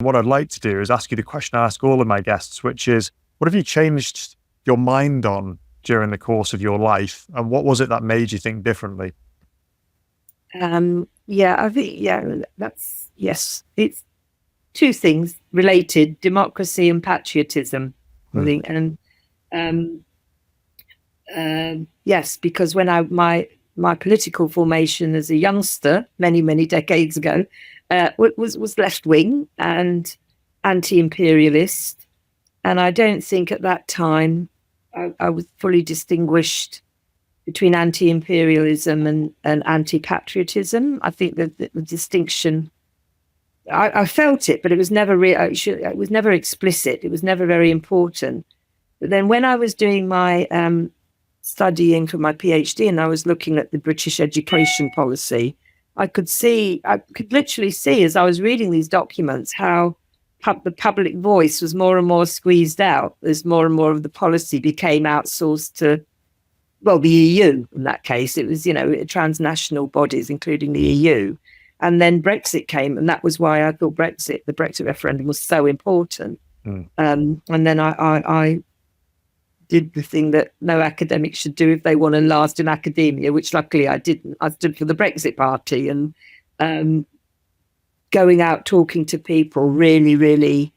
What I'd like to do is ask you the question I ask all of my guests, which is, what have you changed your mind on during the course of your life? And what was it that made you think differently? I think, yes, it's two things related: democracy and patriotism, I think. And yes, because when my political formation as a youngster, many decades ago, was left wing and anti-imperialist, and I don't think at that time I was fully distinguished between anti-imperialism and anti-patriotism. I think that the distinction, I felt it, but it was never it was never explicit. It was never very important. But then when I was doing my studying for my PhD and I was looking at the British education policy, I could literally see as I was reading these documents how the public voice was more and more squeezed out as more and more of the policy became outsourced to, well, the EU. In that case, it was, transnational bodies, including the EU. And then Brexit came, and that was why I thought the Brexit referendum was so important. And then I did the thing that no academic should do if they want to last in academia, which luckily I didn't. I stood for the Brexit Party, and going out talking to people really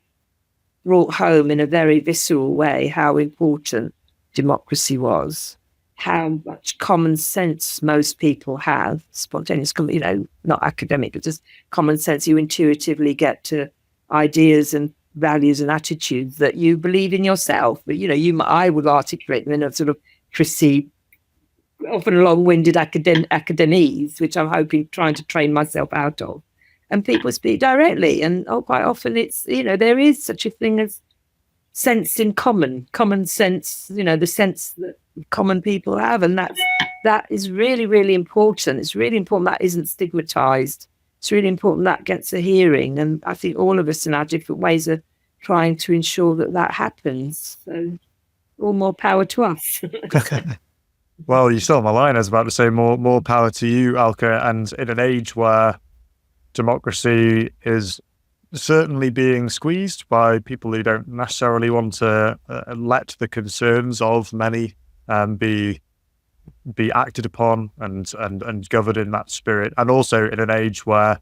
brought home in a very visceral way how important democracy was, how much common sense most people have, spontaneous, not academic, but just common sense. You intuitively get to ideas and values and attitudes that you believe in yourself, but I would articulate them in a sort of prissy, often long-winded academese, which I'm trying to train myself out of. And people speak directly, and quite often it's there is such a thing as sense in common sense, the sense that common people have, and that is really important. It's really important that isn't stigmatized. It's really important that gets a hearing, and I think all of us in our different ways are trying to ensure that happens. So all more power to us. Well, you stole my line. I was about to say more power to you, Alka. And in an age where democracy is certainly being squeezed by people who don't necessarily want to let the concerns of many be acted upon and governed in that spirit, and also in an age where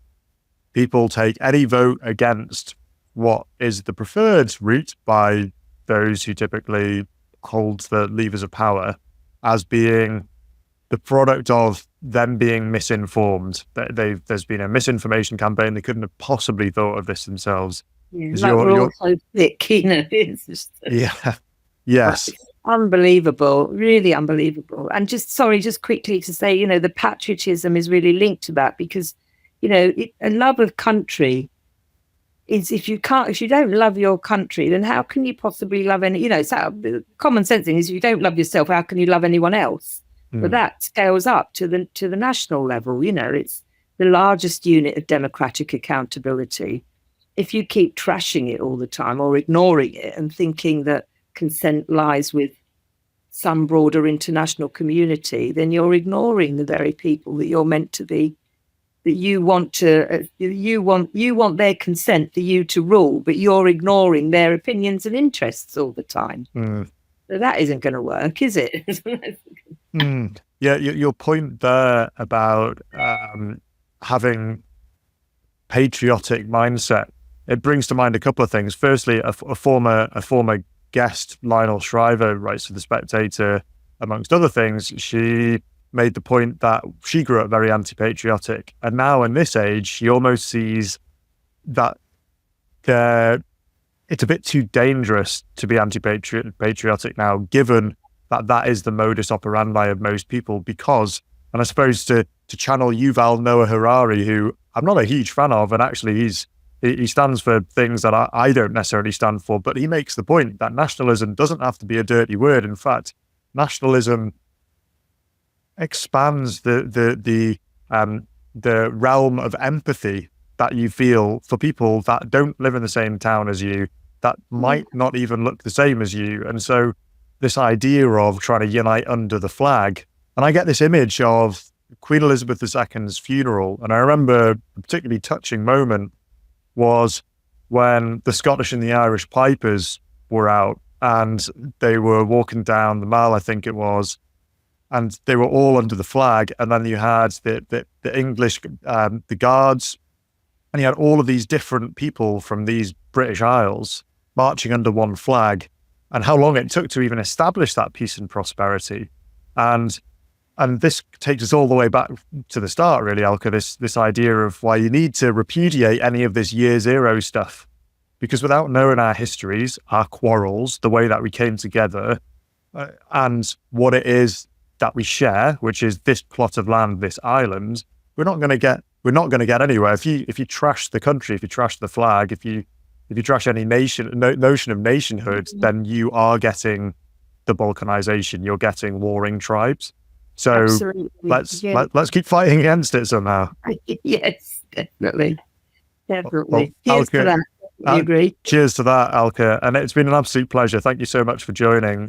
people take any vote against what is the preferred route by those who typically hold the levers of power as being the product of them being misinformed. There's been a misinformation campaign. They couldn't have possibly thought of this themselves. Yeah, we're all so thick, it's just, yes. Unbelievable, really unbelievable. And just quickly to say, the patriotism is really linked to that, because, a love of country is, if you don't love your country, then how can you possibly love any, it's common sense thing is, if you don't love yourself, how can you love anyone else? But that scales up to the national level. It's the largest unit of democratic accountability. If you keep trashing it all the time or ignoring it and thinking that consent lies with some broader international community, then you're ignoring the very people that you're meant to be, that you want their consent for you to rule, but you're ignoring their opinions and interests all the time. So that isn't going to work, is it? Yeah, your point there about having patriotic mindset, it brings to mind a couple of things. Firstly, a former guest, Lionel Shriver, writes for The Spectator, amongst other things. She made the point that she grew up very anti-patriotic, and now in this age, she almost sees that it's a bit too dangerous to be anti-patriotic now, given that is the modus operandi of most people. Because, and I suppose to channel Yuval Noah Harari, who I'm not a huge fan of, and actually he stands for things that I don't necessarily stand for, but he makes the point that nationalism doesn't have to be a dirty word. In fact, nationalism expands the realm of empathy that you feel for people that don't live in the same town as you, that might not even look the same as you. And so this idea of trying to unite under the flag, and I get this image of Queen Elizabeth II's funeral, and I remember a particularly touching moment was when the Scottish and the Irish pipers were out and they were walking down the Mall, I think it was, and they were all under the flag. And then you had the English, the guards, and you had all of these different people from these British Isles marching under one flag, and how long it took to even establish that peace and prosperity. And this takes us all the way back to the start, really, Alka, this idea of why you need to repudiate any of this year zero stuff. Because without knowing our histories, our quarrels, the way that we came together, and what it is that we share, which is this plot of land, this island, we're not going to get anywhere. If you trash the country, if you trash the flag, if you trash any notion of nationhood, then you are getting the balkanization. You're getting warring tribes. So let's keep fighting against it somehow. Yes, definitely. Well, Cheers to that. I agree. Cheers to that, Alka. And it's been an absolute pleasure. Thank you so much for joining.